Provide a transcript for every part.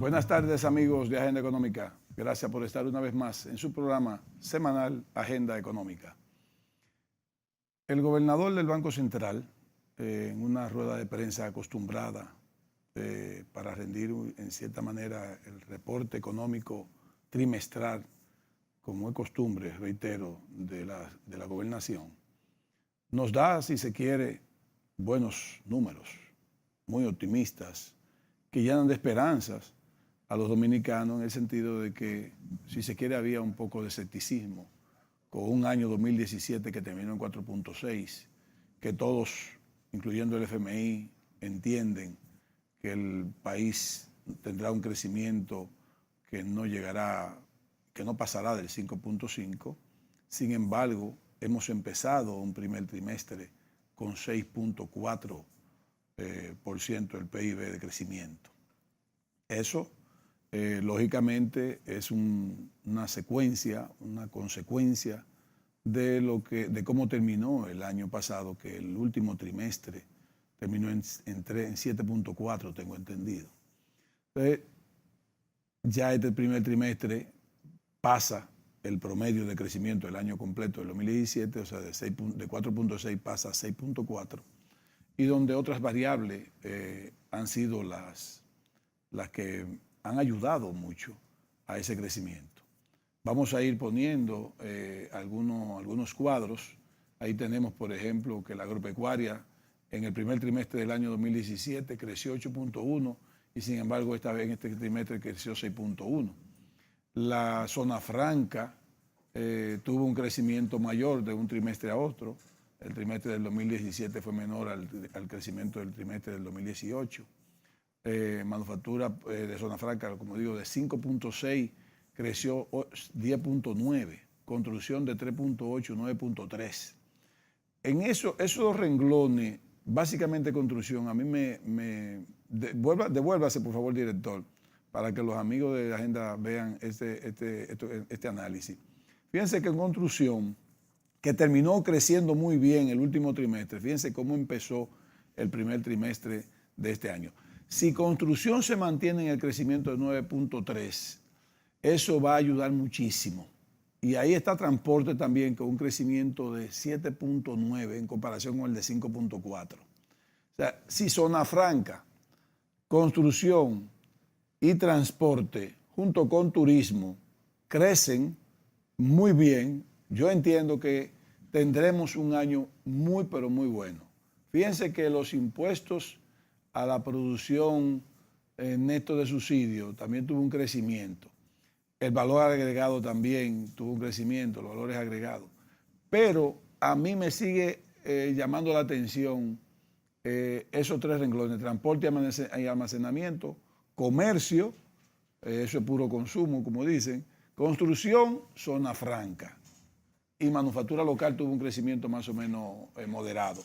Buenas tardes, amigos de Agenda Económica. Gracias por estar una vez más en su programa semanal Agenda Económica. El gobernador del Banco Central, en una rueda de prensa acostumbrada para rendir en cierta manera el reporte económico trimestral, como es costumbre, reitero, de la gobernación, nos da, si se quiere, buenos números, muy optimistas, que llenan de esperanzas a los dominicanos en el sentido de que, si se quiere, había un poco de escepticismo con un año 2017 que terminó en 4.6, que todos, incluyendo el FMI, entienden que el país tendrá un crecimiento que no llegará, que no pasará del 5.5. Sin embargo, hemos empezado un primer trimestre con 6.4% del PIB de crecimiento. Eso, lógicamente, es una secuencia, una consecuencia de cómo terminó el año pasado, que el último trimestre terminó en 7.4, tengo entendido. Entonces, ya este primer trimestre pasa el promedio de crecimiento del año completo del 2017, o sea, de 4.6 pasa a 6.4, y donde otras variables han sido las que han ayudado mucho a ese crecimiento. Vamos a ir poniendo algunos cuadros. Ahí tenemos, por ejemplo, que la agropecuaria en el primer trimestre del año 2017 creció 8.1 y sin embargo esta vez en este trimestre creció 6.1. La zona franca tuvo un crecimiento mayor de un trimestre a otro. El trimestre del 2017 fue menor al crecimiento del trimestre del 2018. Manufactura de zona franca, como digo, de 5.6 creció 10.9, construcción de 3.8, 9.3. En esos dos renglones, básicamente construcción, a mí devuélvase por favor, director, para que los amigos de la agenda vean este análisis. Fíjense que en construcción, que terminó creciendo muy bien el último trimestre, fíjense cómo empezó el primer trimestre de este año. Si construcción se mantiene en el crecimiento de 9.3, eso va a ayudar muchísimo. Y ahí está transporte también con un crecimiento de 7.9 en comparación con el de 5.4. O sea, si zona franca, construcción y transporte junto con turismo crecen muy bien, yo entiendo que tendremos un año muy pero muy bueno. Fíjense que los impuestos a la producción neto de subsidio también tuvo un crecimiento. El valor agregado también tuvo un crecimiento, los valores agregados. Pero a mí me sigue llamando la atención esos tres renglones: transporte y almacenamiento, comercio, eso es puro consumo, como dicen, construcción, zona franca, y manufactura local tuvo un crecimiento más o menos moderado.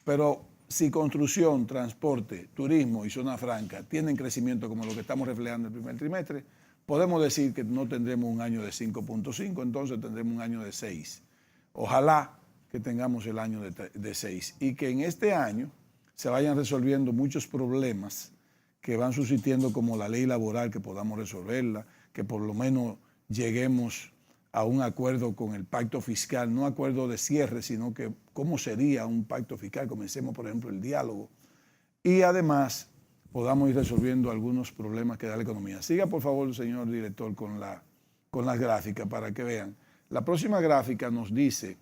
Pero si construcción, transporte, turismo y zona franca tienen crecimiento como lo que estamos reflejando en el primer trimestre, podemos decir que no tendremos un año de 5.5, entonces tendremos un año de 6. Ojalá que tengamos el año de 6 y que en este año se vayan resolviendo muchos problemas que van subsistiendo, como la ley laboral, que podamos resolverla, que por lo menos lleguemos a un acuerdo con el pacto fiscal, no acuerdo de cierre, sino que cómo sería un pacto fiscal. Comencemos, por ejemplo, el diálogo. Y además podamos ir resolviendo algunos problemas que da la economía. Siga, por favor, señor director, con las gráficas para que vean. La próxima gráfica nos dice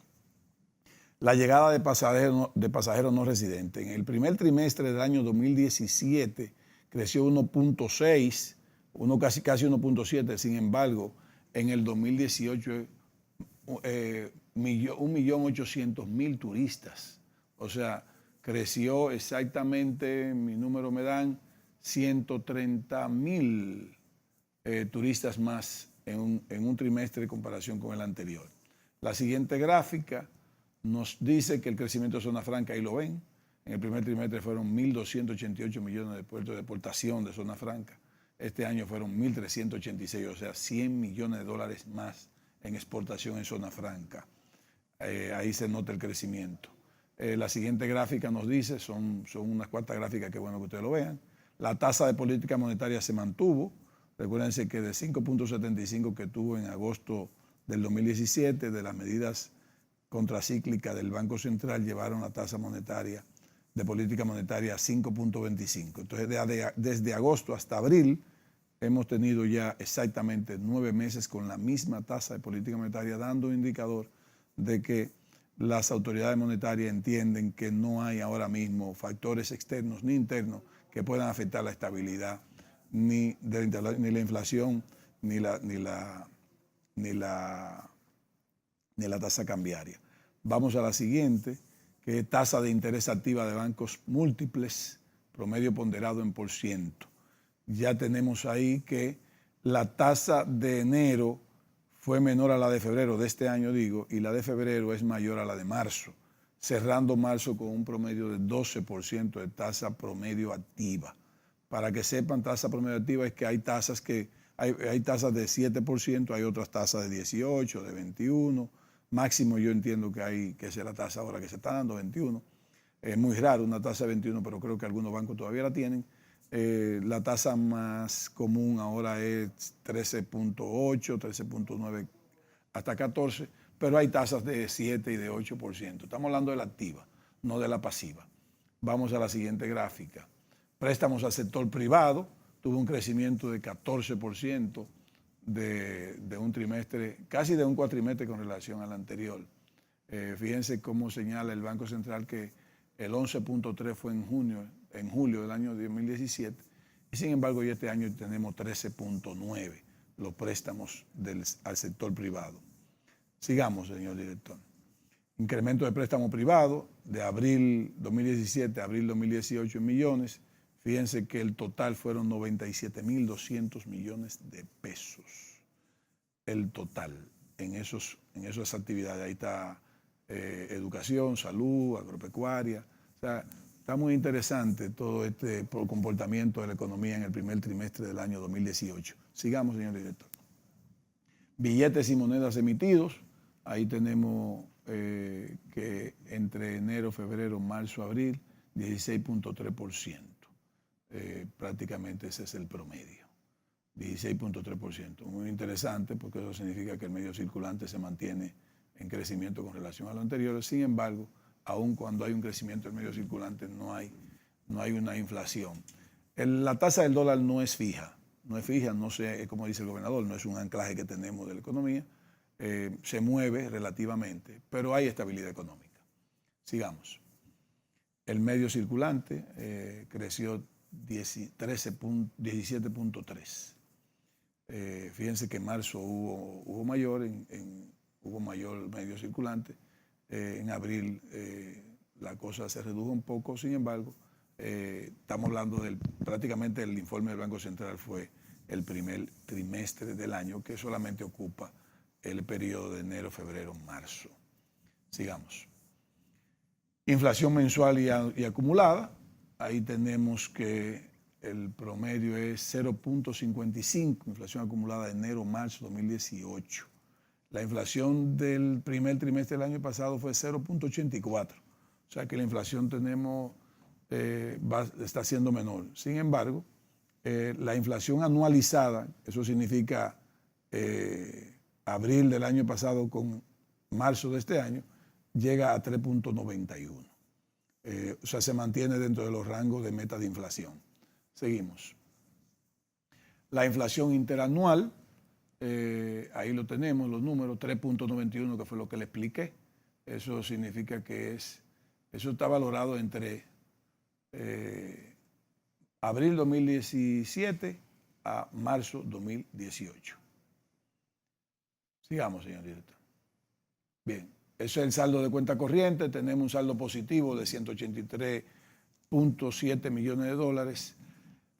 la llegada de pasajeros no residentes. En el primer trimestre del año 2017 creció 1.6, casi 1.7, sin embargo, en el 2018, 1.800.000 turistas. O sea, creció exactamente, mi número me dan, 130.000 turistas más en un trimestre en comparación con el anterior. La siguiente gráfica nos dice que el crecimiento de zona franca, ahí lo ven, en el primer trimestre fueron 1.288 millones de puertos de exportación de zona franca. Este año fueron 1.386, o sea, 100 millones de dólares más en exportación en zona franca. Ahí se nota el crecimiento. La siguiente gráfica nos dice, son unas cuantas gráficas que bueno que ustedes lo vean. La tasa de política monetaria se mantuvo, Recuérdense que de 5.75 que tuvo en agosto del 2017, de las medidas contracíclicas del Banco Central, llevaron la tasa monetaria de política monetaria a 5.25. Entonces, desde agosto hasta abril, hemos tenido ya exactamente 9 meses con la misma tasa de política monetaria, dando un indicador de que las autoridades monetarias entienden que no hay ahora mismo factores externos ni internos que puedan afectar la estabilidad ni la inflación ni la tasa cambiaria. Vamos a la siguiente, que es tasa de interés activa de bancos múltiples, promedio ponderado en por ciento. Ya tenemos ahí que la tasa de enero fue menor a la de febrero, de este año digo, y la de febrero es mayor a la de marzo, cerrando marzo con un promedio de 12% de tasa promedio activa. Para que sepan, tasa promedio activa es que hay tasas hay tasas de 7%, hay otras tasas de 18, de 21, máximo yo entiendo que es la tasa ahora que se está dando, 21. Es muy raro una tasa de 21, pero creo que algunos bancos todavía la tienen. La tasa más común ahora es 13.8, 13.9 hasta 14, pero hay tasas de 7 y de 8%. Estamos hablando de la activa, no de la pasiva. Vamos a la siguiente gráfica. Préstamos al sector privado, tuvo un crecimiento de 14% de un trimestre, casi de un cuatrimestre con relación al anterior. Fíjense cómo señala el Banco Central que el 11.3 fue en julio del año 2017, y sin embargo ya este año tenemos 13.9 los préstamos al sector privado. Sigamos, señor director. Incremento de préstamo privado de abril 2017 a abril 2018 en millones. Fíjense que el total fueron 97.200 millones de pesos. El total en esas actividades. Ahí está educación, salud, agropecuaria. O sea, está muy interesante todo este comportamiento de la economía en el primer trimestre del año 2018. Sigamos, señor director. Billetes y monedas emitidos. Ahí tenemos que entre enero, febrero, marzo, abril, 16.3%. Prácticamente ese es el promedio. 16.3%. Muy interesante porque eso significa que el medio circulante se mantiene en crecimiento con relación a lo anterior. Sin embargo, aun cuando hay un crecimiento del medio circulante, no hay una inflación. La tasa del dólar no es fija, no sé, como dice el gobernador, no es un anclaje que tenemos de la economía, se mueve relativamente, pero hay estabilidad económica. Sigamos. El medio circulante creció 17.3. Fíjense que en marzo hubo mayor medio circulante. En abril la cosa se redujo un poco, sin embargo, estamos hablando prácticamente el informe del Banco Central fue el primer trimestre del año, que solamente ocupa el periodo de enero, febrero, marzo. Sigamos. Inflación mensual y acumulada. Ahí tenemos que el promedio es 0.55, inflación acumulada de enero-marzo 2018. La inflación del primer trimestre del año pasado fue 0.84. O sea que la inflación está siendo menor. Sin embargo, la inflación anualizada, eso significa abril del año pasado con marzo de este año, llega a 3.91. O sea, se mantiene dentro de los rangos de meta de inflación. Seguimos. La inflación interanual, ahí lo tenemos, los números, 3.91, que fue lo que le expliqué. Eso significa que eso está valorado entre abril 2017 a marzo 2018. Sigamos, señor director. Bien. Eso es el saldo de cuenta corriente. Tenemos un saldo positivo de 183.7 millones de dólares.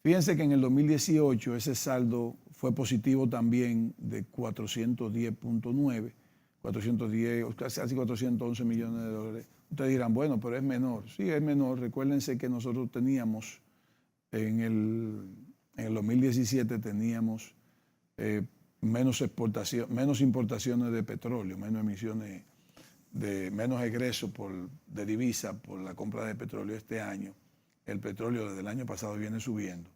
Fíjense que en el 2018 ese saldo fue positivo también de 410.9, 410, casi 411 millones de dólares. Ustedes dirán, bueno, pero es menor. Sí, es menor. Recuérdense que nosotros teníamos, en el 2017 teníamos menos importaciones de petróleo, menos emisiones, menos egreso de divisa por la compra de petróleo este año. El petróleo desde el año pasado viene subiendo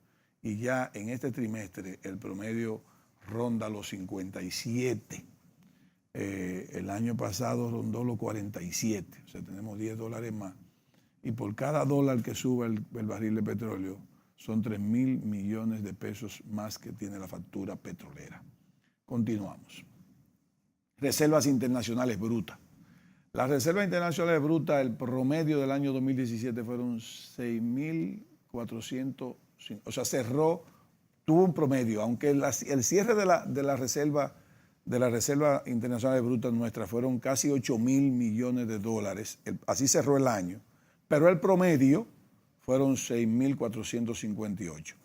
y ya en este trimestre el promedio ronda los 57. El año pasado rondó los 47, o sea, tenemos $10 más. Y por cada dólar que suba el barril de petróleo, son 3.000 millones de pesos más que tiene la factura petrolera. Continuamos. Reservas internacionales brutas. Las reservas internacionales brutas, el promedio del año 2017 fueron 6.400, o sea, tuvo un promedio, aunque el cierre de la reserva internacional bruta nuestra fueron casi 8.000 millones de dólares, así cerró el año, pero el promedio fueron 6.458.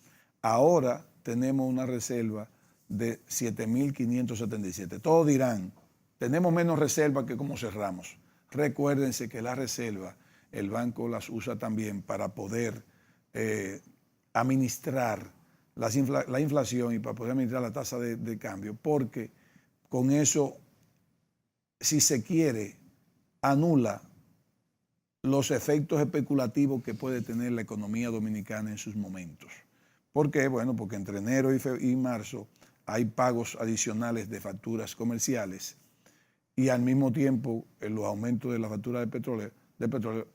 Ahora tenemos una reserva de 7.577. Todos dirán, tenemos menos reservas que como cerramos. Recuérdense que las reservas, el banco las usa también para poder administrar la inflación y para poder administrar la tasa de cambio, porque con eso, si se quiere, anula los efectos especulativos que puede tener la economía dominicana en sus momentos. ¿Por qué? Bueno, porque entre enero y marzo hay pagos adicionales de facturas comerciales y al mismo tiempo en los aumentos de la factura de petróleo,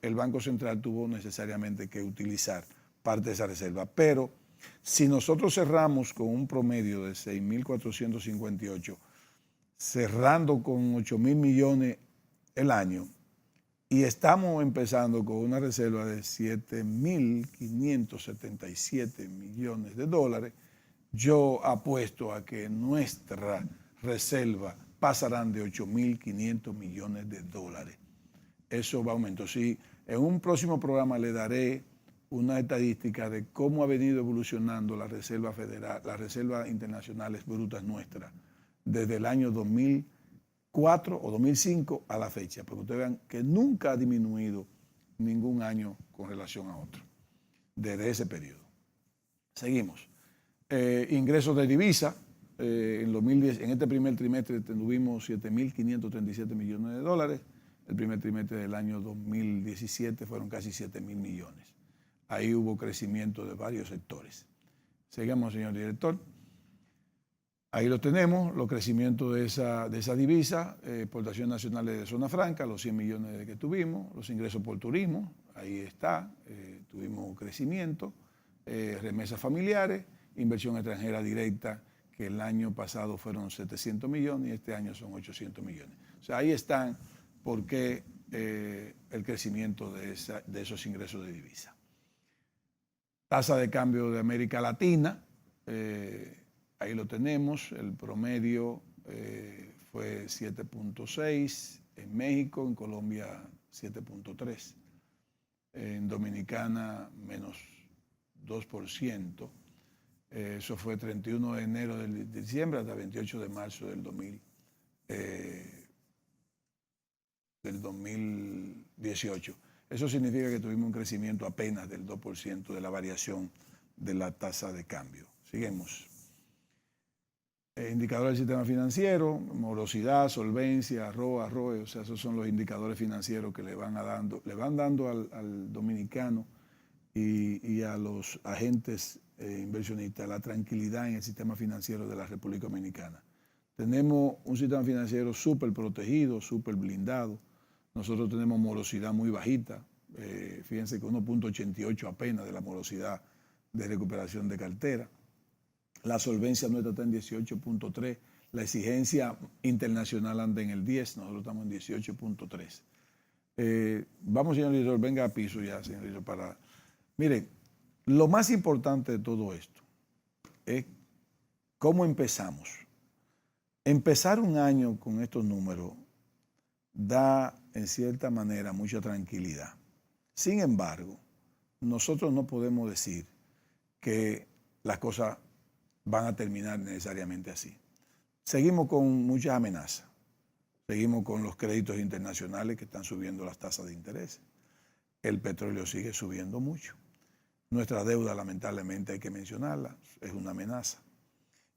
el Banco Central tuvo necesariamente que utilizar parte de esa reserva. Pero si nosotros cerramos con un promedio de 6.458, cerrando con 8.000 millones el año, y estamos empezando con una reserva de 7.577 millones de dólares, yo apuesto a que nuestra reserva pasarán de 8.500 millones de dólares. Eso va a aumentar. Sí, en un próximo programa le daré una estadística de cómo ha venido evolucionando la Reserva Federal, las reservas internacionales brutas nuestras, desde el año 2004 o 2005 a la fecha, porque ustedes vean que nunca ha disminuido ningún año con relación a otro, desde ese periodo. Seguimos. Ingresos de divisa. En este primer trimestre tuvimos 7.537 millones de dólares. El primer trimestre del año 2017 fueron casi 7.000 millones. Ahí hubo crecimiento de varios sectores. Seguimos, señor director. Ahí lo tenemos, los crecimientos de esa divisa, exportaciones nacionales de zona franca, los 100 millones que tuvimos, los ingresos por turismo, ahí está, tuvimos crecimiento, remesas familiares, inversión extranjera directa, que el año pasado fueron 700 millones y este año son 800 millones. O sea, ahí están por qué el crecimiento de esos ingresos de divisa. Tasa de cambio de América Latina, ahí lo tenemos, el promedio fue 7.6, en México, en Colombia 7.3, en Dominicana menos 2%, eso fue 31 de enero de diciembre hasta 28 de marzo del 2018. Eso significa que tuvimos un crecimiento apenas del 2% de la variación de la tasa de cambio. Seguimos. Indicadores del sistema financiero, morosidad, solvencia, ROE, o sea, esos son los indicadores financieros que le van dando al dominicano y a los agentes inversionistas la tranquilidad en el sistema financiero de la República Dominicana. Tenemos un sistema financiero súper protegido, súper blindado. Nosotros tenemos morosidad muy bajita. Fíjense que 1.88 apenas de la morosidad de recuperación de cartera. La solvencia nuestra está en 18.3. La exigencia internacional anda en el 10. Nosotros estamos en 18.3. Vamos, señor director, venga a piso ya, señor director, para... Miren, lo más importante de todo esto es cómo empezamos. Empezar un año con estos números da, en cierta manera, mucha tranquilidad. Sin embargo, nosotros no podemos decir que las cosas van a terminar necesariamente así. Seguimos con muchas amenazas. Seguimos con los créditos internacionales que están subiendo las tasas de interés. El petróleo sigue subiendo mucho. Nuestra deuda, lamentablemente, hay que mencionarla, es una amenaza.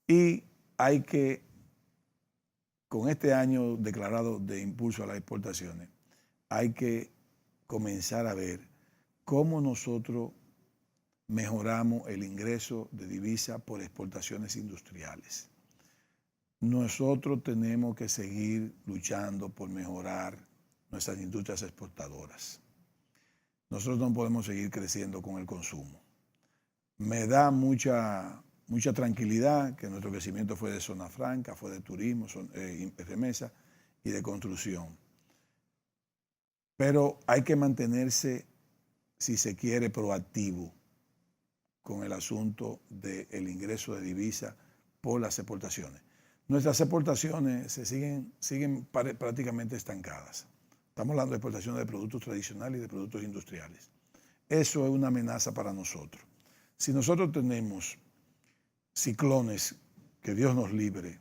Y hay que, con este año declarado de impulso a las exportaciones, hay que comenzar a ver cómo nosotros mejoramos el ingreso de divisa por exportaciones industriales. Nosotros tenemos que seguir luchando por mejorar nuestras industrias exportadoras. Nosotros no podemos seguir creciendo con el consumo. Me da mucha tranquilidad que nuestro crecimiento fue de zona franca, fue de turismo, remesa y de construcción. Pero hay que mantenerse, si se quiere, proactivo con el asunto del ingreso de divisa por las exportaciones. Nuestras exportaciones siguen prácticamente estancadas. Estamos hablando de exportaciones de productos tradicionales y de productos industriales. Eso es una amenaza para nosotros. Si nosotros tenemos ciclones, que Dios nos libre,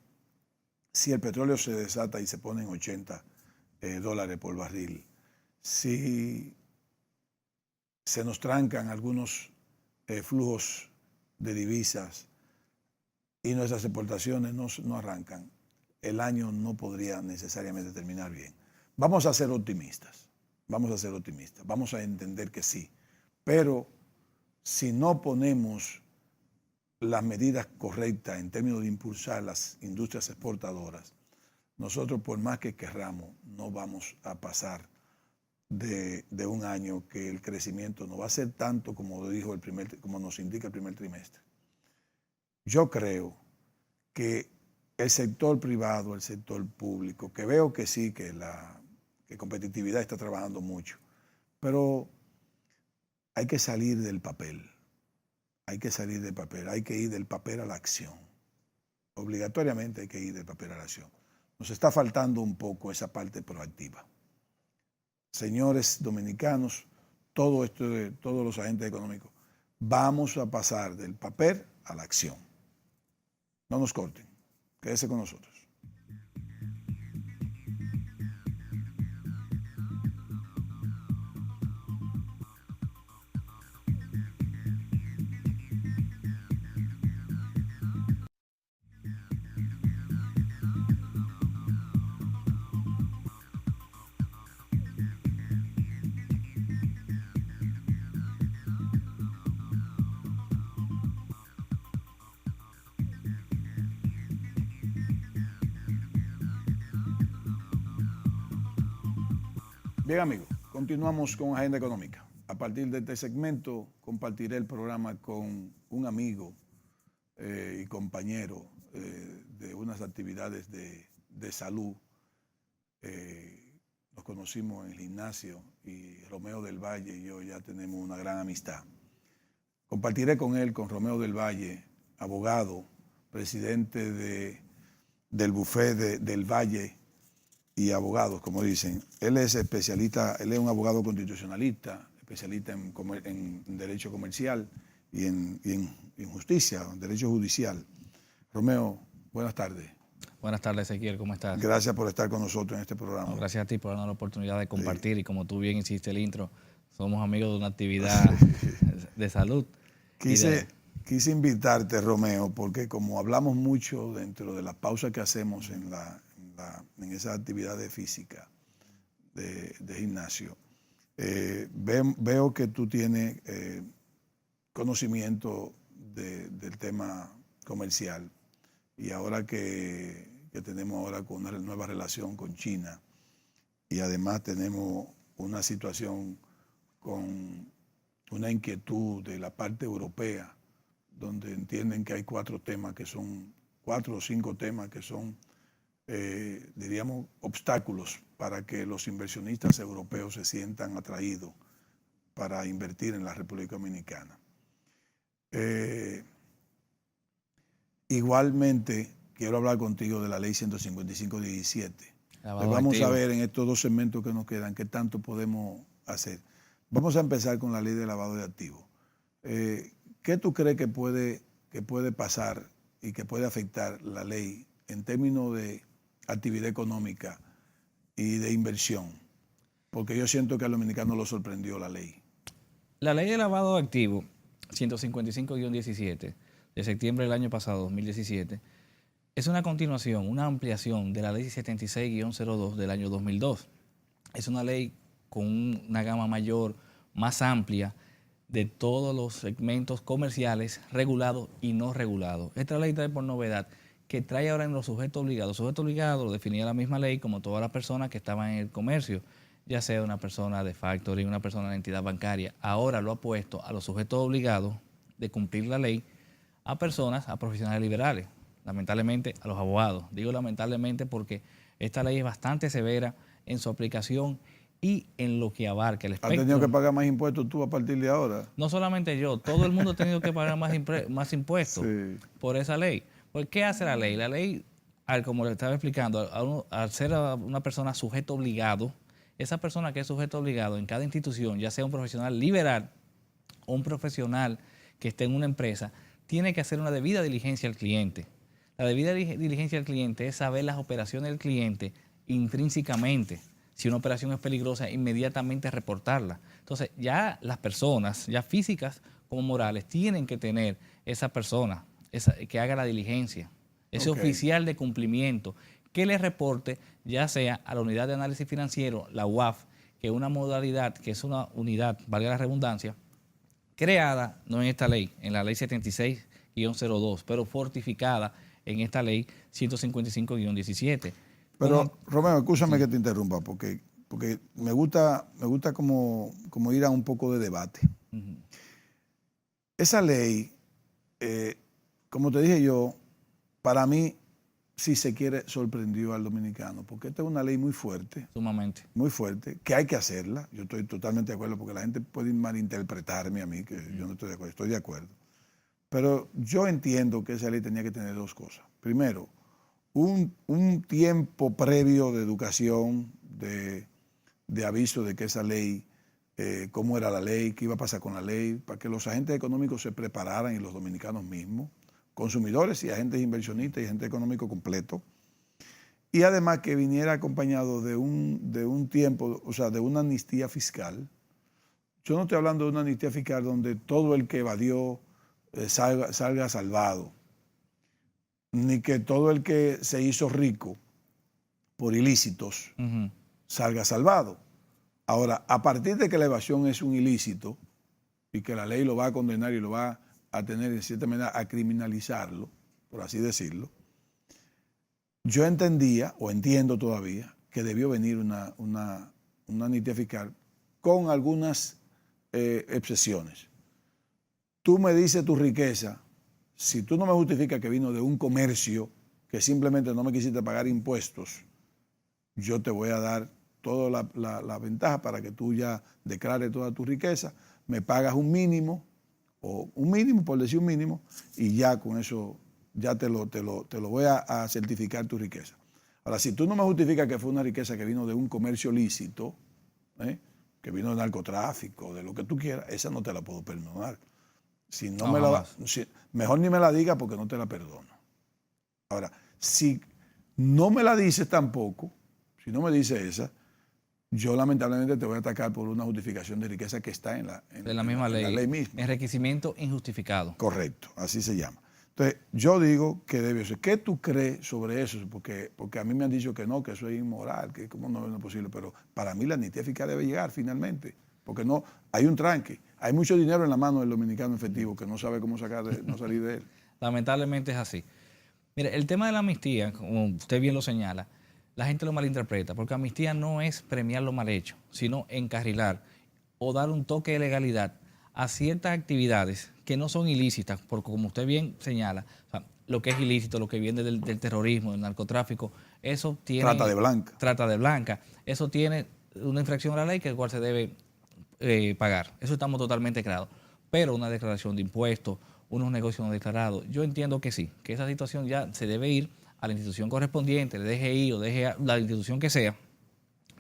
si el petróleo se desata y se pone en $80 por barril, si se nos trancan algunos flujos de divisas y nuestras exportaciones no arrancan, el año no podría necesariamente terminar bien. Vamos a ser optimistas, vamos a entender que sí, pero si no ponemos las medidas correctas en términos de impulsar las industrias exportadoras, nosotros por más que querramos no vamos a pasar de un año que el crecimiento no va a ser tanto como como nos indica el primer trimestre. Yo creo que el sector privado, el sector público, que veo que sí, que competitividad está trabajando mucho, pero hay que salir del papel. Hay que ir del papel a la acción. Obligatoriamente hay que ir del papel a la acción. Nos está faltando un poco esa parte proactiva. Señores dominicanos, todos los agentes económicos, vamos a pasar del papel a la acción. No nos corten, quédese con nosotros. Bien, amigos, continuamos con Agenda Económica. A partir de este segmento compartiré el programa con un amigo y compañero de unas actividades de salud. Nos conocimos en el gimnasio y Romeo del Valle y yo ya tenemos una gran amistad. Compartiré con él, con Romeo del Valle, abogado, presidente del Buffet del Valle y abogados, como dicen. Él es especialista, él es un abogado constitucionalista, especialista en derecho comercial y en justicia, en derecho judicial. Romeo, buenas tardes. Buenas tardes, Ezequiel, ¿cómo estás? Gracias por estar con nosotros en este programa. No, gracias a ti por darnos la oportunidad de compartir, sí. Y como tú bien hiciste el intro, somos amigos de una actividad de salud. Quise invitarte, Romeo, porque como hablamos mucho dentro de las pausas que hacemos en esas actividades físicas de gimnasio, veo que tú tienes conocimiento del tema comercial y ahora que tenemos ahora con una nueva relación con China y además tenemos una situación con una inquietud de la parte europea donde entienden que hay cuatro o cinco temas que son diríamos, obstáculos para que los inversionistas europeos se sientan atraídos para invertir en la República Dominicana. Igualmente, quiero hablar contigo de la Ley 155/17. Pues vamos a ver en estos dos segmentos que nos quedan qué tanto podemos hacer. Vamos a empezar con la Ley de lavado de activos. ¿Qué tú crees que puede pasar y que puede afectar la ley en términos de actividad económica y de inversión? Porque yo siento que al dominicano lo sorprendió la ley. La ley de lavado de activos 155-17 de septiembre del año pasado, 2017, es una continuación, una ampliación de la ley 76-02 del año 2002. Es una ley con una gama mayor, más amplia, de todos los segmentos comerciales regulados y no regulados. Esta ley trae por novedad que trae ahora en los sujetos obligados. Sujeto obligado lo definía la misma ley como todas las personas que estaban en el comercio, ya sea una persona de factory, una persona de entidad bancaria. Ahora lo ha puesto a los sujetos obligados de cumplir la ley a personas, a profesionales liberales, lamentablemente a los abogados. Digo lamentablemente porque esta ley es bastante severa en su aplicación y en lo que abarca el espectro. ¿Has tenido que pagar más impuestos tú a partir de ahora? No solamente yo, todo el mundo ha tenido que pagar más impuestos por esa ley. ¿Por qué hace la ley? La ley, como le estaba explicando, al ser una persona sujeto obligado, esa persona que es sujeto obligado en cada institución, ya sea un profesional liberal o un profesional que esté en una empresa, tiene que hacer una debida diligencia al cliente. La debida diligencia al cliente es saber las operaciones del cliente intrínsecamente. Si una operación es peligrosa, inmediatamente reportarla. Entonces, ya las personas, ya físicas como morales, tienen que tener esa persona que haga la diligencia, ese oficial de cumplimiento, que le reporte ya sea a la unidad de análisis financiero, la UAF, que es una modalidad, que es una unidad, valga la redundancia, creada no en esta ley, en la ley 76-02, pero fortificada en esta ley 155-17. Pero, Romeo, escúchame que te interrumpa, porque me gusta como ir a un poco de debate. Esa ley, como te dije yo, para mí, si se quiere, sorprendió al dominicano, porque esta es una ley muy fuerte. Sumamente. Muy fuerte, que hay que hacerla. Yo estoy totalmente de acuerdo, porque la gente puede malinterpretarme a mí, que yo no estoy de acuerdo. Pero yo entiendo que esa ley tenía que tener dos cosas. Primero, un tiempo previo de educación, de aviso de que esa ley, cómo era la ley, qué iba a pasar con la ley, para que los agentes económicos se prepararan y los dominicanos mismos, consumidores y agentes inversionistas y agente económico completo. Y además que viniera acompañado de un tiempo, o sea, de una amnistía fiscal. Yo no estoy hablando de una amnistía fiscal donde todo el que evadió salga salvado, ni que todo el que se hizo rico por ilícitos salga salvado. Ahora, a partir de que la evasión es un ilícito y que la ley lo va a condenar y lo va a tener, de cierta manera, a criminalizarlo, por así decirlo, yo entendía, o entiendo todavía, que debió venir una amnistía fiscal con algunas excepciones. Tú me dices tu riqueza, si tú no me justificas que vino de un comercio que simplemente no me quisiste pagar impuestos, yo te voy a dar toda la ventaja para que tú ya declares toda tu riqueza, me pagas un mínimo, o un mínimo, por decir un mínimo, y ya con eso ya te lo voy a certificar tu riqueza. Ahora, si tú no me justificas que fue una riqueza que vino de un comercio lícito, que vino de narcotráfico, de lo que tú quieras, esa no te la puedo perdonar. Si no mejor ni me la digas porque no te la perdono. Ahora, si no me la dices tampoco, si no me dices esa, yo lamentablemente te voy a atacar por una justificación de riqueza que está en la misma ley, la ley misma. Enriquecimiento injustificado. Correcto, así se llama. Entonces, yo digo que debe ser. ¿Qué tú crees sobre eso? Porque a mí me han dicho que no, que eso es inmoral, que cómo no es posible, pero para mí la amnistía fiscal debe llegar finalmente, porque no, hay un tranque, hay mucho dinero en la mano del dominicano efectivo que no sabe cómo no salir de él. Lamentablemente es así. Mire, el tema de la amnistía, como usted bien lo señala, la gente lo malinterpreta, porque amnistía no es premiar lo mal hecho, sino encarrilar o dar un toque de legalidad a ciertas actividades que no son ilícitas, porque como usted bien señala, o sea, lo que es ilícito, lo que viene del terrorismo, del narcotráfico, eso tiene... Trata de blanca. Trata de blanca. Eso tiene una infracción a la ley que el cual se debe pagar. Eso estamos totalmente claros. Pero una declaración de impuestos, unos negocios no declarados, yo entiendo que sí, que esa situación ya se debe ir a la institución correspondiente, el DGI o la institución que sea,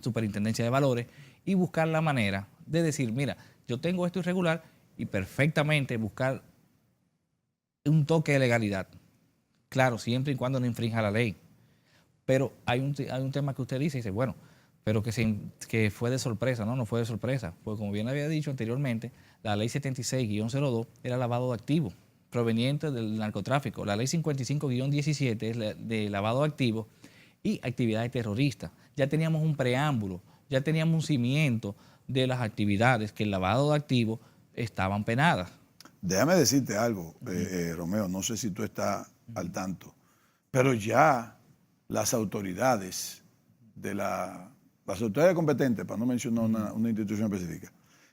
Superintendencia de Valores, y buscar la manera de decir, mira, yo tengo esto irregular y perfectamente buscar un toque de legalidad. Claro, siempre y cuando no infrinja la ley. Pero hay un tema que usted dice, bueno, pero que fue de sorpresa. No fue de sorpresa. Pues como bien había dicho anteriormente, la ley 76-02 era lavado de activos proveniente del narcotráfico. La ley 55-17 es de lavado de activos y actividades terroristas. Ya teníamos un preámbulo, ya teníamos un cimiento de las actividades que el lavado de activos estaban penadas. Déjame decirte algo, Romeo, no sé si tú estás al tanto, pero ya las autoridades las autoridades competentes, para no mencionar una institución específica,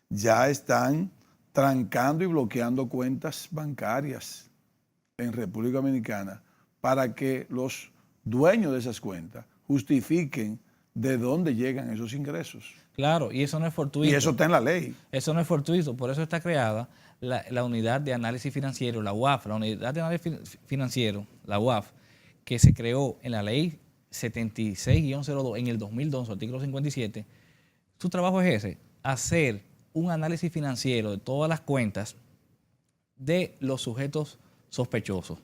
ya están trancando y bloqueando cuentas bancarias en República Dominicana para que los dueños de esas cuentas justifiquen de dónde llegan esos ingresos. Claro, y eso no es fortuito. Y eso está en la ley. Eso no es fortuito, por eso está creada la unidad de análisis financiero, la UAF, la unidad de análisis financiero, la UAF, que se creó en la ley 76-02 en el 2002, artículo 57. Su trabajo es ese, hacer un análisis financiero de todas las cuentas de los sujetos sospechosos.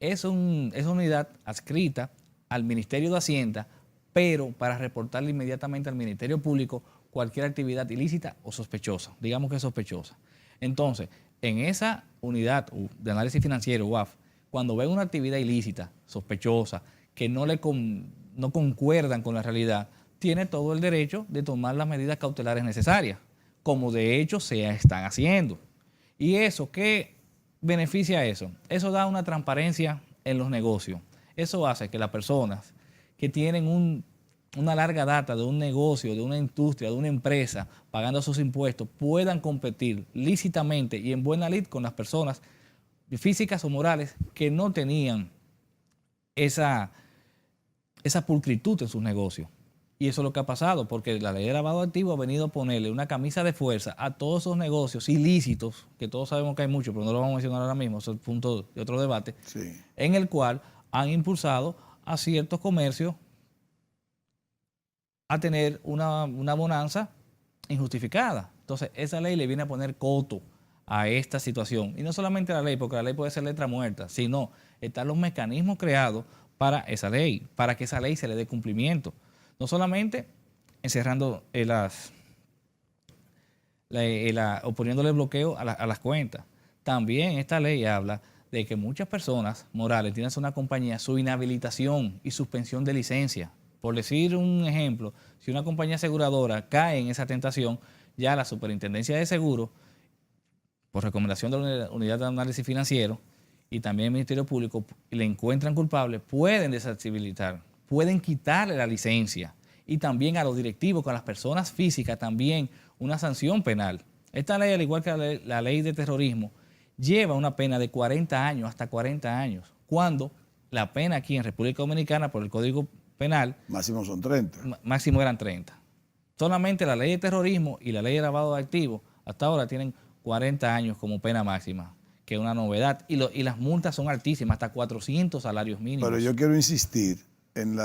Es una unidad adscrita al Ministerio de Hacienda, pero para reportarle inmediatamente al Ministerio Público cualquier actividad ilícita o sospechosa, digamos que es sospechosa. Entonces, en esa unidad de análisis financiero, UAF, cuando ven una actividad ilícita, sospechosa, que no concuerdan con la realidad, tiene todo el derecho de tomar las medidas cautelares necesarias, como de hecho se están haciendo. ¿Y eso qué beneficia eso? Eso da una transparencia en los negocios. Eso hace que las personas que tienen una larga data de un negocio, de una industria, de una empresa, pagando sus impuestos, puedan competir lícitamente y en buena lid con las personas físicas o morales que no tenían esa pulcritud en sus negocios. Y eso es lo que ha pasado, porque la ley de lavado de activos ha venido a ponerle una camisa de fuerza a todos esos negocios ilícitos, que todos sabemos que hay muchos, pero no lo vamos a mencionar ahora mismo, eso es punto de otro debate, sí, en el cual han impulsado a ciertos comercios a tener una bonanza injustificada. Entonces, esa ley le viene a poner coto a esta situación. Y no solamente la ley, porque la ley puede ser letra muerta, sino están los mecanismos creados para esa ley, para que esa ley se le dé cumplimiento. No solamente encerrando o poniéndole bloqueo a las cuentas. También esta ley habla de que muchas personas morales tienen una compañía, su inhabilitación y suspensión de licencia. Por decir un ejemplo, si una compañía aseguradora cae en esa tentación, ya la Superintendencia de Seguros, por recomendación de la Unidad de Análisis Financiero y también el Ministerio Público, le encuentran culpable, pueden deshabilitar, pueden quitarle la licencia. Y también a los directivos, a las personas físicas, también una sanción penal. Esta ley, al igual que la ley de terrorismo, lleva una pena de 40 años hasta 40 años, cuando la pena aquí en República Dominicana por el Código Penal máximo son 30. Máximo eran 30. Solamente la ley de terrorismo y la ley de lavado de activos hasta ahora tienen 40 años como pena máxima, que es una novedad. Y las multas son altísimas, hasta 400 salarios mínimos. Pero yo quiero insistir en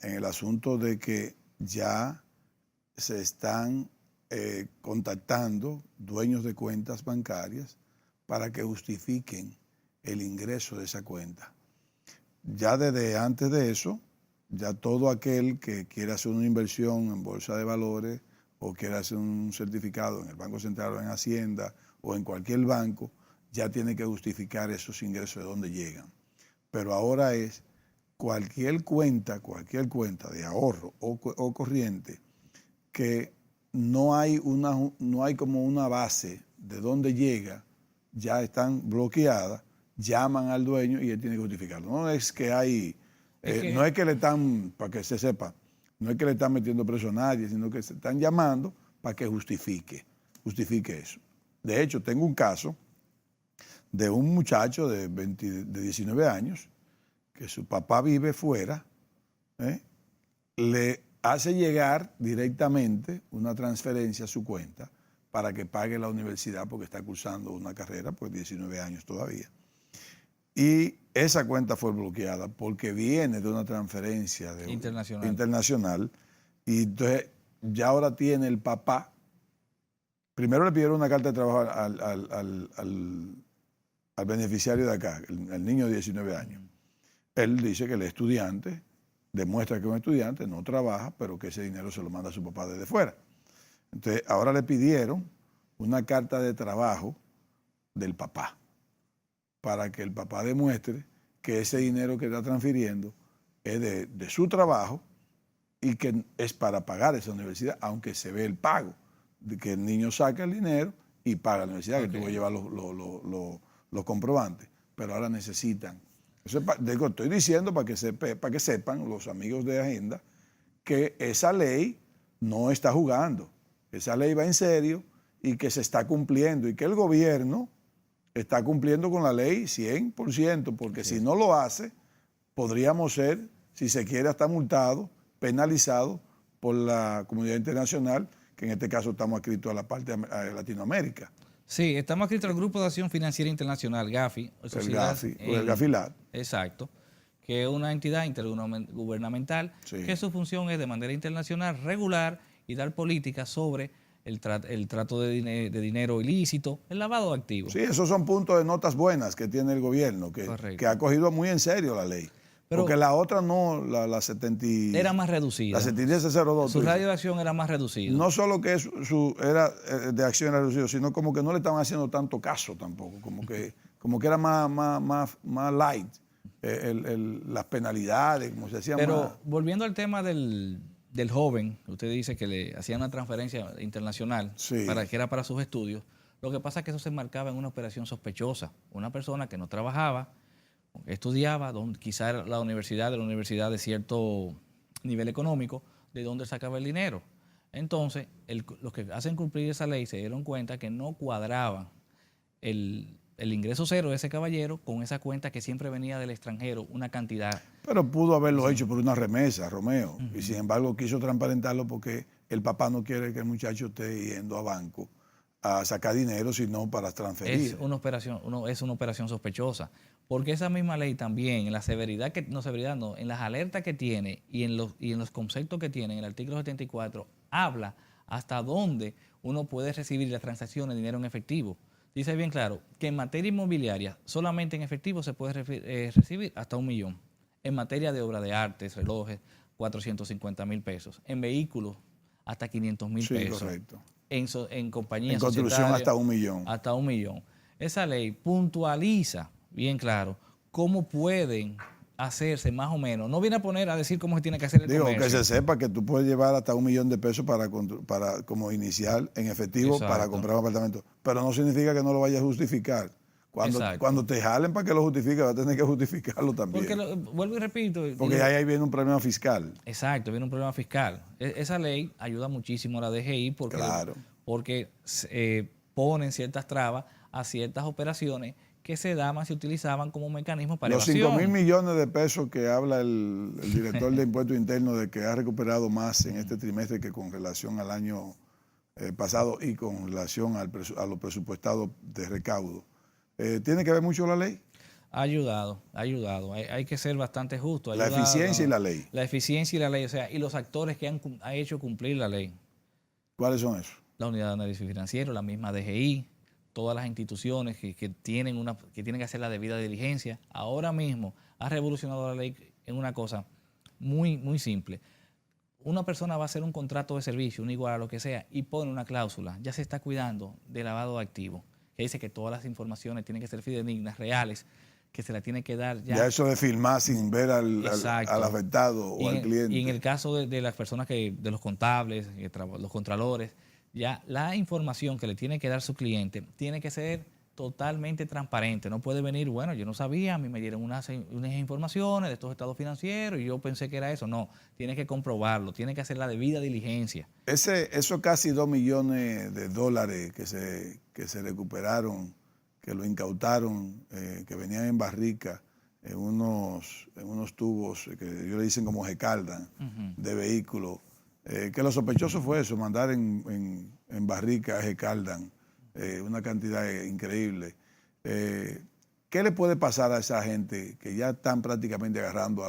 el asunto de que ya se están contactando dueños de cuentas bancarias para que justifiquen el ingreso de esa cuenta. Ya desde antes de eso, ya todo aquel que quiera hacer una inversión en bolsa de valores o quiera hacer un certificado en el Banco Central o en Hacienda o en cualquier banco, ya tiene que justificar esos ingresos de dónde llegan. Pero ahora es cualquier cuenta de ahorro o corriente que no hay como una base de dónde llega, ya están bloqueadas, llaman al dueño y él tiene que justificarlo. No es que hay... no es que le están, para que se sepa, no es que le están metiendo preso a nadie, sino que se están llamando para que justifique eso. De hecho, tengo un caso de un muchacho de 19 años, que su papá vive fuera, le hace llegar directamente una transferencia a su cuenta para que pague la universidad porque está cursando una carrera, pues 19 años todavía. Y esa cuenta fue bloqueada porque viene de una transferencia internacional. Y entonces ya ahora tiene el papá. Primero le pidieron una carta de trabajo al beneficiario de acá, el niño de 19 años. Él dice que el estudiante, demuestra que un estudiante no trabaja, pero que ese dinero se lo manda a su papá desde fuera. Entonces ahora le pidieron una carta de trabajo del papá, para que el papá demuestre que ese dinero que está transfiriendo es de su trabajo y que es para pagar esa universidad, aunque se ve el pago, de que el niño saca el dinero y paga la universidad, que tuvo que llevar los comprobantes, pero ahora necesitan. Eso estoy diciendo para que sepan los amigos de Agenda que esa ley no está jugando, esa ley va en serio y que se está cumpliendo y que el gobierno está cumpliendo con la ley 100%, porque si no lo hace, podríamos ser, si se quiere, hasta multados, penalizados por la comunidad internacional, que en este caso estamos adscritos a la parte de Latinoamérica. Sí, estamos adscritos al Grupo de Acción Financiera Internacional, GAFI. El GAFILAT. Exacto, que es una entidad intergubernamental que su función es de manera internacional regular y dar políticas sobre el trato de dinero ilícito, el lavado de activos. Sí, esos son puntos de notas buenas que tiene el gobierno, que ha cogido muy en serio la ley. Pero porque la otra no, la 70... Era más reducida. La 7702. Su radio de acción era más reducida. No solo que era de acción era reducido, sino como que no le estaban haciendo tanto caso tampoco, como que era más light las penalidades, como se decía. Pero volviendo al tema del joven, usted dice que le hacían una transferencia internacional que era para sus estudios. Lo que pasa es que eso se enmarcaba en una operación sospechosa. Una persona que no trabajaba, estudiaba, quizá era la universidad de cierto nivel económico, de dónde sacaba el dinero. Entonces, los que hacen cumplir esa ley se dieron cuenta que no cuadraba el ingreso cero de ese caballero con esa cuenta que siempre venía del extranjero, una cantidad. Pero pudo haberlo hecho por una remesa, Romeo, y sin embargo quiso transparentarlo porque el papá no quiere que el muchacho esté yendo a banco a sacar dinero, sino para transferir. Es una operación sospechosa, porque esa misma ley también, en la severidad en las alertas que tiene y en los conceptos que tiene en el artículo 74, habla hasta dónde uno puede recibir las transacciones de dinero en efectivo. Dice bien claro que en materia inmobiliaria solamente en efectivo se puede recibir hasta 1 millón. En materia de obra de artes, relojes, 450,000 pesos. En vehículos, hasta 500,000 pesos. Correcto. En compañías. En construcción hasta 1 millón. Hasta 1 millón. Esa ley puntualiza bien claro cómo pueden hacerse más o menos. No viene a decir cómo se tiene que hacer el comercio. Que se sepa que tú puedes llevar hasta 1 millón de pesos para como inicial en efectivo. Exacto. Para comprar un apartamento. Pero no significa que no lo vayas a justificar. Cuando te jalen para que lo justifique, vas a tener que justificarlo también. Porque vuelvo y repito. Porque ahí viene un problema fiscal. Exacto, viene un problema fiscal. Esa ley ayuda muchísimo a la DGI porque ponen ciertas trabas a ciertas operaciones que se daban, se utilizaban como mecanismo para evasión. Los 5,000 millones de pesos que habla el director de Impuestos Internos de que ha recuperado más en este trimestre que con relación al año pasado y con relación a lo presupuestado de recaudo. ¿Tiene que ver mucho la ley? Ha ayudado. Hay que ser bastante justo. La eficiencia y la ley. La eficiencia y la ley, o sea, y los actores que han hecho cumplir la ley. ¿Cuáles son esos? La Unidad de Análisis Financiero, la misma DGI, todas las instituciones que tienen que hacer la debida diligencia. Ahora mismo ha revolucionado la ley en una cosa muy, muy simple. Una persona va a hacer un contrato de servicio, un igual a lo que sea, y pone una cláusula. Ya se está cuidando de lavado de activos, que dice que todas las informaciones tienen que ser fidedignas, reales, que se la tiene que dar ya. Ya eso de firmar sin ver al afectado o al cliente. Y en el caso de las personas de los contables, los contralores, ya la información que le tiene que dar su cliente tiene que ser totalmente transparente. No puede venir, bueno, yo no sabía, a mí me dieron unas informaciones de estos estados financieros y yo pensé que era eso. No, tiene que comprobarlo, tiene que hacer la debida diligencia. Esos casi 2 millones de dólares que se recuperaron, que lo incautaron, que venían en barrica, en unos tubos que ellos le dicen como jecaldan, de vehículos, que lo sospechoso fue eso, mandar en barrica jecaldan, una cantidad increíble. ¿Qué le puede pasar a esa gente que ya están prácticamente agarrando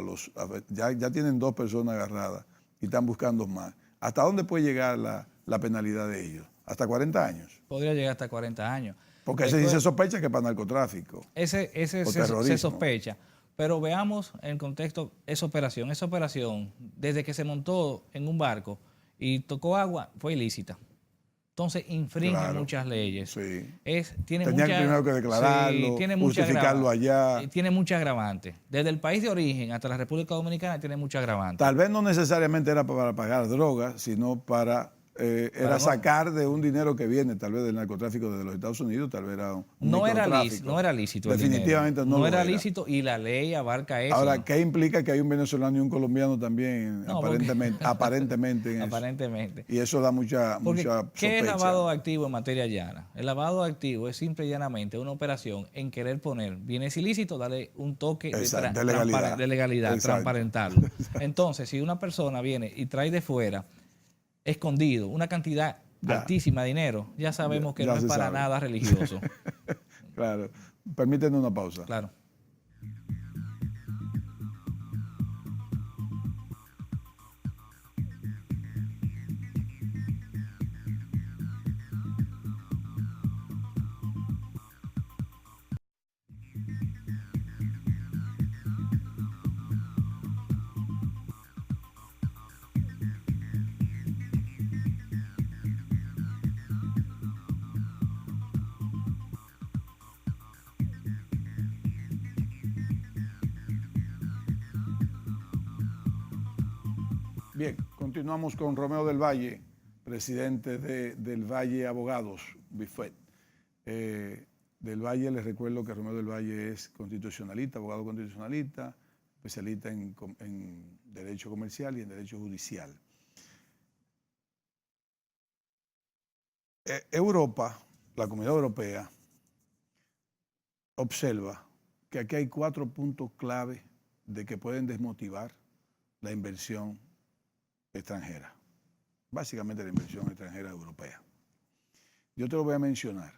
ya tienen 2 personas agarradas y están buscando más? ¿Hasta dónde puede llegar la penalidad de ellos? ¿Hasta 40 años? Podría llegar hasta 40 años. Porque se sospecha que es para narcotráfico. Se sospecha. Pero veamos en el contexto esa operación. Esa operación, desde que se montó en un barco y tocó agua, fue ilícita. Entonces infringe muchas leyes. Sí. Tenía primero que declararlo, justificarlo allá. Tiene muchas agravantes. Desde el país de origen hasta la República Dominicana tiene muchas agravantes. Tal vez no necesariamente era para pagar drogas, sino para era sacar de un dinero que viene tal vez del narcotráfico de los Estados Unidos, tal vez era un no microtráfico. era lícito. Definitivamente no No lo era era. lícito y la ley abarca eso. Ahora, ¿qué implica que hay un venezolano y un colombiano también, No, aparentemente en eso? Aparentemente. Y eso da mucha sospecha. ¿Qué es lavado de activos en materia llana? El lavado de activos es simple y llanamente una operación en querer poner bienes ilícitos, darle un toque de legalidad, transparentarlo. Entonces, si una persona viene y trae de fuera, escondido, una cantidad altísima de dinero, ya sabemos que no es para nada religioso. Claro. Permíteme una pausa. Claro. Bien, continuamos con Romeo del Valle, presidente del Valle Abogados, BIFET. Del Valle, les recuerdo que Romeo del Valle es constitucionalista, abogado constitucionalista, especialista en derecho comercial y en derecho judicial. Europa, la Comunidad Europea, observa que aquí hay 4 puntos clave de que pueden desmotivar la inversión extranjera, básicamente la inversión extranjera europea. Yo te lo voy a mencionar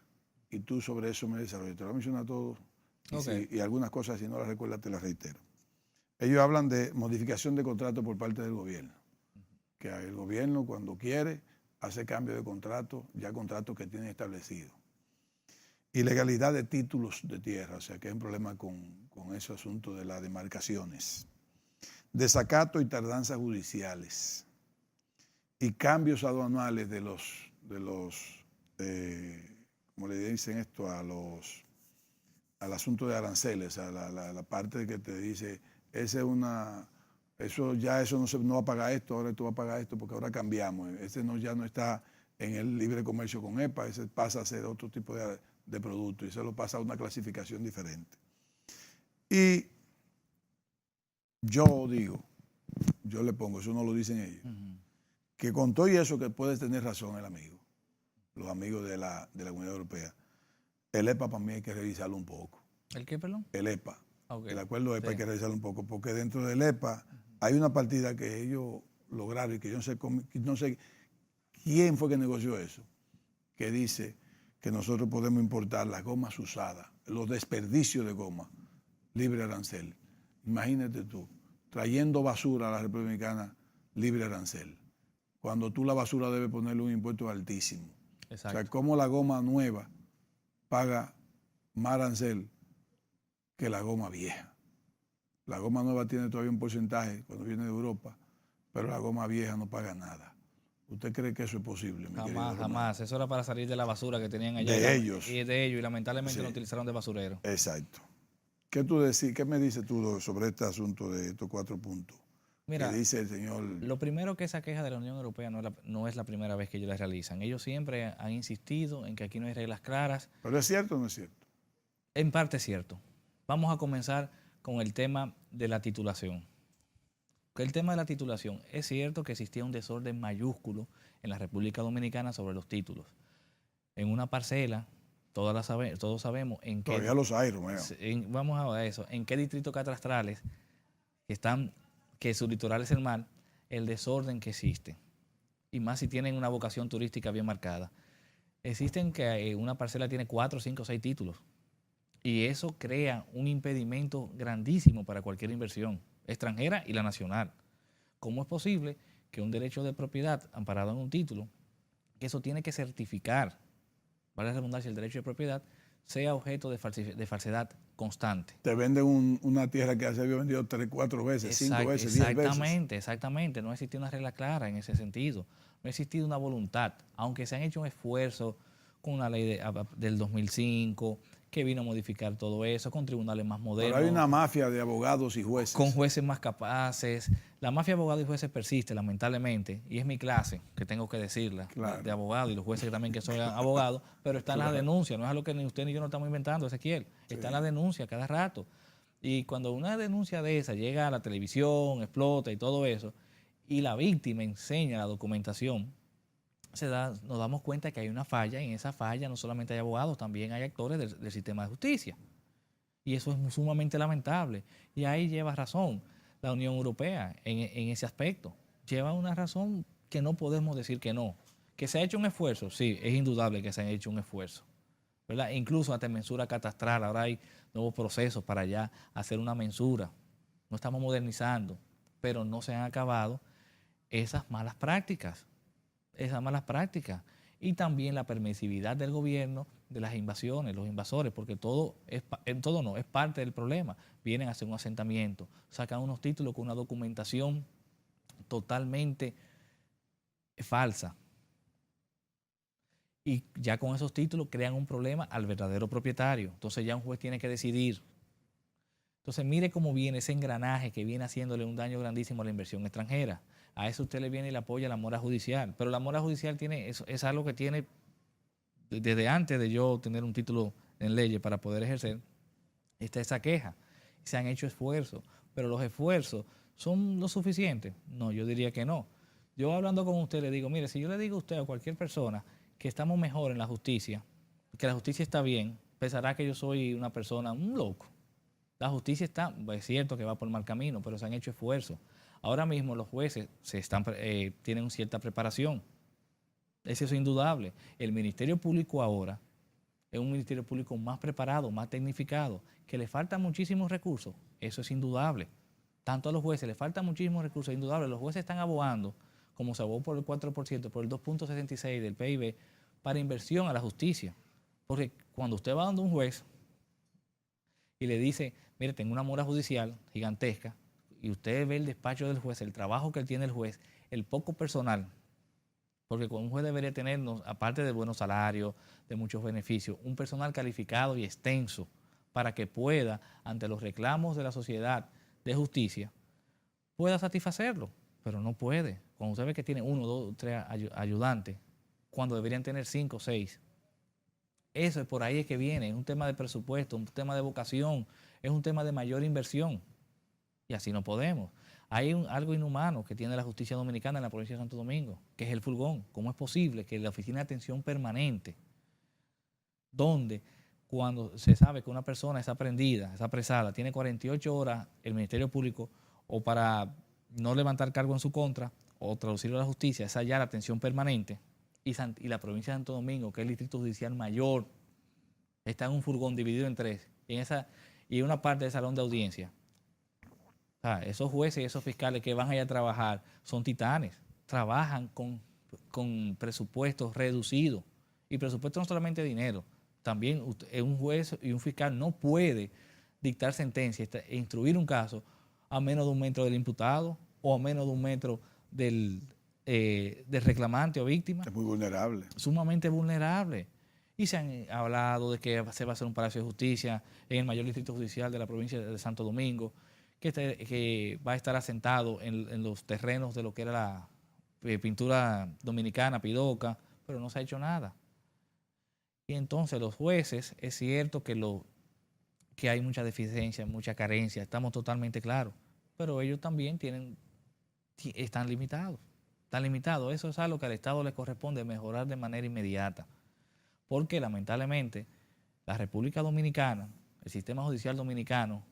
y tú sobre eso me desarrollas. Te lo voy a mencionar todo y algunas cosas, si no las recuerdas, te las reitero. Ellos hablan de modificación de contrato por parte del gobierno, que el gobierno cuando quiere hace cambio de contrato, ya contratos que tienen establecido. Ilegalidad de títulos de tierra, o sea que hay un problema con ese asunto de las demarcaciones. Desacato y tardanzas judiciales y cambios aduanales de los ¿cómo le dicen esto? Al asunto de aranceles, a la parte que te dice, eso no va a pagar esto, ahora tú vas a pagar esto porque ahora cambiamos. Ese ya no está en el libre comercio con EPA, ese pasa a ser otro tipo de producto y eso lo pasa a una clasificación diferente. Y yo le pongo, eso no lo dicen ellos, que con todo y eso que puedes tener razón el amigo, los amigos de la Comunidad Europea, el EPA para mí hay que revisarlo un poco. ¿El qué, perdón? El EPA. Okay. El acuerdo EPA hay que revisarlo un poco, porque dentro del EPA hay una partida que ellos lograron y que yo no sé quién fue que negoció eso, que dice que nosotros podemos importar las gomas usadas, los desperdicios de goma, libre arancel. Imagínate tú, trayendo basura a la República Dominicana, libre arancel. Cuando tú la basura debes ponerle un impuesto altísimo. Exacto. O sea, cómo la goma nueva paga más arancel que la goma vieja. La goma nueva tiene todavía un porcentaje cuando viene de Europa, pero la goma vieja no paga nada. ¿Usted cree que eso es posible? Jamás. Eso era para salir de la basura que tenían allá. De ellos. Y lamentablemente lo utilizaron de basurero. Exacto. ¿Qué me dices tú sobre este asunto de estos 4 puntos? Mira, que dice el señor. Lo primero que esa queja de la Unión Europea no es la primera vez que ellos la realizan. Ellos siempre han insistido en que aquí no hay reglas claras. ¿Pero es cierto o no es cierto? En parte es cierto. Vamos a comenzar con el tema de la titulación. El tema de la titulación, es cierto que existía un desorden mayúsculo en la República Dominicana sobre los títulos. En una parcela, todos sabemos en qué... Todavía los hay, Romeo. Vamos a eso. En qué distritos catastrales que su litoral es el mar, el desorden que existe. Y más si tienen una vocación turística bien marcada. Existen que una parcela tiene 4, 5, 6 títulos. Y eso crea un impedimento grandísimo para cualquier inversión extranjera y la nacional. ¿Cómo es posible que un derecho de propiedad amparado en un título, que eso tiene que certificar, vale la redundancia, el derecho de propiedad, sea objeto de falsedad constante? Te venden una tierra que se había vendido 3, 4 veces, 5 veces, 10 veces. Exactamente. No existe una regla clara en ese sentido. No ha existido una voluntad, aunque se han hecho un esfuerzo con una ley del 2005, que vino a modificar todo eso, con tribunales más modernos. Pero hay una mafia de abogados y jueces. Con jueces más capaces. La mafia de abogados y jueces persiste, lamentablemente, y es mi clase, que tengo que decirla, Claro. de abogados, y los jueces también que son abogados, pero está en la denuncia, no es algo que ni usted ni yo no estamos inventando, Ezequiel, está en la denuncia cada rato. Y cuando una denuncia de esa llega a la televisión, explota y todo eso, y la víctima enseña la documentación, nos damos cuenta que hay una falla, y en esa falla no solamente hay abogados, también hay actores del sistema de justicia. Y eso es sumamente lamentable. Y ahí lleva razón la Unión Europea en ese aspecto. Lleva una razón que no podemos decir que no. Que se ha hecho un esfuerzo, sí, es indudable que se ha hecho un esfuerzo, ¿verdad? Incluso hasta mensura catastral, ahora hay nuevos procesos para ya hacer una mensura. No estamos modernizando, pero no se han acabado esas malas prácticas. Y también la permisividad del gobierno de las invasiones, los invasores, porque es parte del problema. Vienen a hacer un asentamiento, sacan unos títulos con una documentación totalmente falsa. Y ya con esos títulos crean un problema al verdadero propietario. Entonces ya un juez tiene que decidir. Entonces mire cómo viene ese engranaje que viene haciéndole un daño grandísimo a la inversión extranjera. A eso usted le viene y le apoya la mora judicial. Pero la mora judicial es algo que tiene desde antes de yo tener un título en leyes para poder ejercer. Está esa queja. Se han hecho esfuerzos, pero los esfuerzos ¿son lo suficientes? No, yo diría que no. Yo hablando con usted le digo, mire, si yo le digo a usted o a cualquier persona que estamos mejor en la justicia, que la justicia está bien, pensará que yo soy una persona, un loco. La justicia está, es cierto que va por mal camino, pero se han hecho esfuerzos. Ahora mismo los jueces tienen cierta preparación. Eso es indudable. El Ministerio Público ahora es un Ministerio Público más preparado, más tecnificado, que le faltan muchísimos recursos. Eso es indudable. Tanto a los jueces le faltan muchísimos recursos, es indudable. Los jueces están abogando, como se abogó por el 4%, por el 2.66 del PIB, para inversión a la justicia. Porque cuando usted va dando un juez y le dice, mire, tengo una mora judicial gigantesca, y usted ve el despacho del juez, el trabajo que tiene el juez, el poco personal, porque un juez debería tener, aparte de buenos salarios, de muchos beneficios, un personal calificado y extenso para que pueda, ante los reclamos de la sociedad de justicia, pueda satisfacerlo, pero no puede. Cuando usted ve que tiene 1, 2, 3 ayudantes, cuando deberían tener 5, 6. Eso es por ahí es que viene, es un tema de presupuesto, un tema de vocación, es un tema de mayor inversión. Y así no podemos. Hay algo inhumano que tiene la justicia dominicana en la provincia de Santo Domingo, que es el furgón. ¿Cómo es posible que la Oficina de Atención Permanente, donde cuando se sabe que una persona es aprendida, es apresada, tiene 48 horas el Ministerio Público o para no levantar cargo en su contra o traducirlo a la justicia, es allá la atención permanente, y la provincia de Santo Domingo, que es el distrito judicial mayor, está en un furgón dividido en 3, y una parte del salón de audiencia. O sea, esos jueces y esos fiscales que van allá a trabajar son titanes, trabajan con presupuestos reducidos. Y presupuesto no solamente dinero, también un juez y un fiscal no puede dictar sentencia e instruir un caso a menos de 1 metro del imputado o a menos de 1 metro del reclamante o víctima. Es muy vulnerable. Sumamente vulnerable. Y se han hablado de que se va a hacer un palacio de justicia en el mayor distrito judicial de la provincia de Santo Domingo, que va a estar asentado en los terrenos de lo que era la pintura dominicana, Pidoca, pero no se ha hecho nada. Y entonces los jueces, es cierto que hay mucha deficiencia, mucha carencia, estamos totalmente claros, pero ellos también están limitados. Eso es algo que al Estado le corresponde mejorar de manera inmediata, porque lamentablemente la República Dominicana, el sistema judicial dominicano,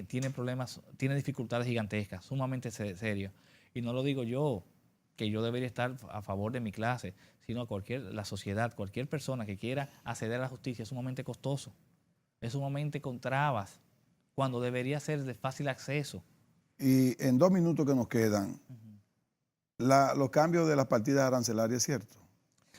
tiene problemas, tiene dificultades gigantescas, sumamente serias. Y no lo digo yo, que yo debería estar a favor de mi clase, sino la sociedad, cualquier persona que quiera acceder a la justicia es sumamente costoso, es sumamente con trabas, cuando debería ser de fácil acceso. Y en 2 minutos que nos quedan, los cambios de las partidas arancelarias, ¿es cierto?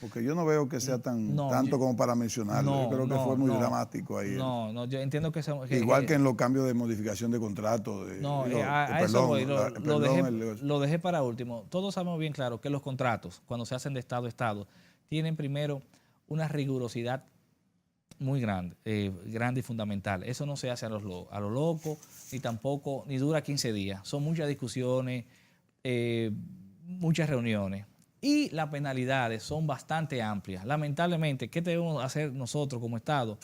Porque yo no veo que sea tanto como para mencionarlo. Yo creo que fue muy dramático ahí. No, yo entiendo que... Igual que en los cambios de modificación de contrato. Lo dejé para último. Todos sabemos bien claro que los contratos, cuando se hacen de Estado a Estado, tienen primero una rigurosidad muy grande, grande y fundamental. Eso no se hace a lo loco, ni dura 15 días. Son muchas discusiones, muchas reuniones. Y las penalidades son bastante amplias. Lamentablemente, ¿qué debemos hacer nosotros como Estado?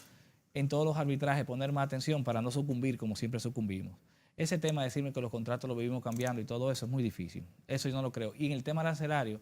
En todos los arbitrajes poner más atención para no sucumbir como siempre sucumbimos. Ese tema de decirme que los contratos los vivimos cambiando y todo eso es muy difícil. Eso yo no lo creo. Y en el tema arancelario,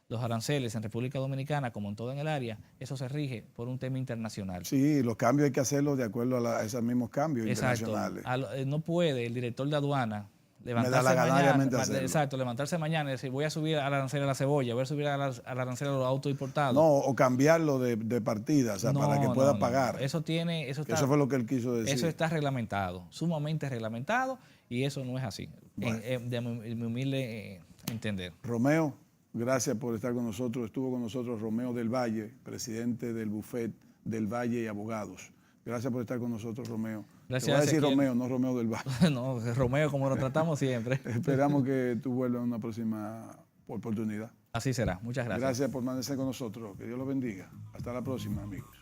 los aranceles en República Dominicana, como en todo en el área, eso se rige por un tema internacional. Sí, los cambios hay que hacerlos de acuerdo a esos mismos cambios internacionales. No puede el director de aduana levantarse mañana y decir voy a subir al arancel a la cebolla, voy a subir al arancel a los autos importados. No, o cambiarlo de partida, o sea, para que pueda pagar. Eso fue lo que él quiso decir. Eso está reglamentado, sumamente reglamentado, y eso no es así, bueno. De mi humilde entender. Romeo, gracias por estar con nosotros. Estuvo con nosotros Romeo del Valle, presidente del Bufet del Valle y Abogados. Gracias por estar con nosotros, Romeo. Gracias. Te voy a decir Romeo, no Romeo del Valle. No, Romeo, como lo tratamos siempre. Esperamos que tú vuelvas en una próxima oportunidad. Así será. Muchas gracias. Gracias por permanecer con nosotros. Que Dios los bendiga. Hasta la próxima, amigos.